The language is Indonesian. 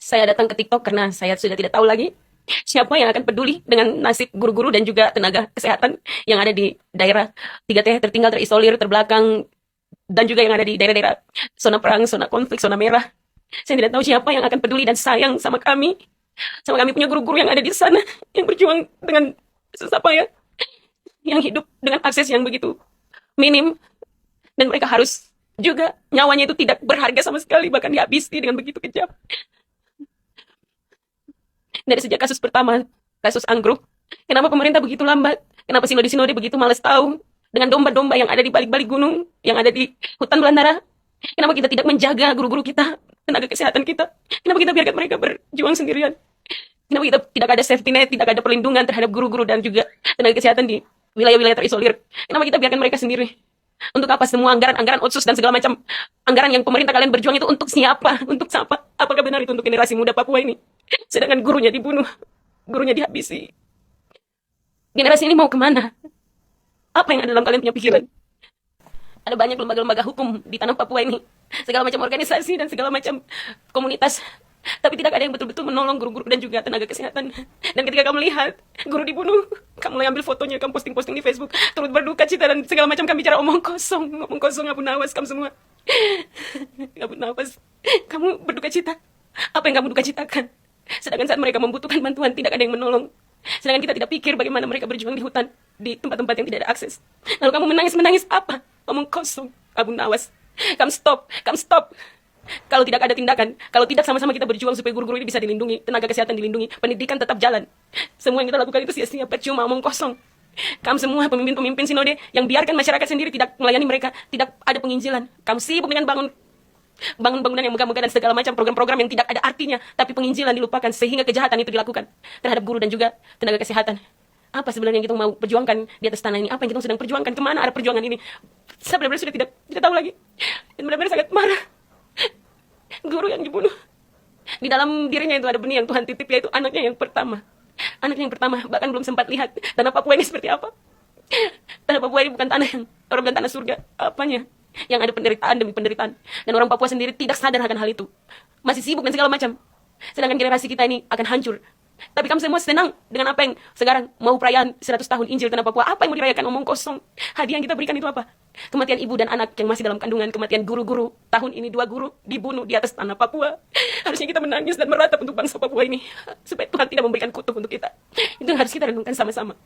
Saya datang ke TikTok karena saya sudah tidak tahu lagi siapa yang akan peduli dengan nasib guru-guru dan juga tenaga kesehatan yang ada di daerah 3T tertinggal, terisolir, terbelakang, dan juga yang ada di daerah-daerah zona perang, zona konflik, zona merah. Saya tidak tahu siapa yang akan peduli dan sayang sama kami punya guru-guru yang ada di sana, yang berjuang dengan susah payah, yang hidup dengan akses yang begitu minim, dan mereka harus juga nyawanya itu tidak berharga sama sekali, bahkan dihabisi dengan begitu kejam. Dari sejak kasus pertama, kasus anggruk, kenapa pemerintah begitu lambat? Kenapa sinode-sinode begitu malas tahu? Dengan domba-domba yang ada di balik-balik gunung, yang ada di hutan belantara, kenapa kita tidak menjaga guru-guru kita, tenaga kesehatan kita? Kenapa kita biarkan mereka berjuang sendirian? Kenapa kita tidak ada safety net, tidak ada perlindungan terhadap guru-guru dan juga tenaga kesehatan di wilayah-wilayah terisolir? Kenapa kita biarkan mereka sendiri? Untuk apa semua anggaran-anggaran otsus dan segala macam anggaran yang pemerintah kalian berjuang itu untuk siapa? Untuk siapa? Apakah benar itu untuk generasi muda Papua ini? Sedangkan gurunya dibunuh, gurunya dihabisi. Generasi ini mau kemana? Apa yang ada dalam kalian punya pikiran? Ada banyak lembaga-lembaga hukum di tanah Papua ini. Segala macam organisasi dan segala macam komunitas. Tapi tidak ada yang betul-betul menolong guru-guru dan juga tenaga kesehatan. Dan ketika kamu lihat guru dibunuh, kamu mulai ambil fotonya, kamu posting-posting di Facebook, turut berduka cita dan segala macam. Kamu bicara omong kosong Abu Nawas, kamu semua. Abu Nawas, kamu berduka cita. Apa yang kamu duka citakan? Sedangkan saat mereka membutuhkan bantuan, tidak ada yang menolong. Sedangkan kita tidak pikir bagaimana mereka berjuang di hutan, di tempat-tempat yang tidak ada akses. Lalu kamu menangis apa? Omong kosong, Abu Nawas. Kamu stop. Kalau tidak ada tindakan, kalau tidak sama-sama kita berjuang supaya guru-guru ini bisa dilindungi, tenaga kesehatan dilindungi, pendidikan tetap jalan. Semua yang kita lakukan itu sia-sia, percuma, omong kosong. Kamu semua pemimpin-pemimpin sinode yang biarkan masyarakat sendiri tidak melayani mereka, tidak ada penginjilan. Kamu sibuk dengan bangun bangunan yang megah-megah dan segala macam program-program yang tidak ada artinya, tapi penginjilan dilupakan sehingga kejahatan itu dilakukan terhadap guru dan juga tenaga kesehatan. Apa sebenarnya yang kita mau perjuangkan di atas tanah ini? Apa yang kita sedang perjuangkan? Kemana arah perjuangan ini? Saya benar-benar sudah tidak tahu lagi. Dan benar-benar sangat marah. Guru yang dibunuh. Di dalam dirinya itu ada benih yang Tuhan titip, yaitu anaknya yang pertama. Anaknya yang pertama, bahkan belum sempat lihat tanah Papua ini seperti apa. Tanah Papua ini bukan tanah yang orang bilang tanah surga. Apanya? Yang ada penderitaan demi penderitaan. Dan orang Papua sendiri tidak sadar akan hal itu. Masih sibuk dan segala macam. Sedangkan generasi kita ini akan hancur. Tapi kamu semua senang dengan apa yang sekarang mau perayaan 100 tahun Injil Tanah Papua. Apa yang mau dirayakan? Omong kosong. Hadiah yang kita berikan itu apa? Kematian ibu dan anak yang masih dalam kandungan. Kematian guru-guru. Tahun ini 2 guru dibunuh di atas Tanah Papua. Harusnya kita menangis dan meratap untuk bangsa Papua ini. Supaya Tuhan tidak memberikan kutuk untuk kita. Itu harus kita renungkan sama-sama.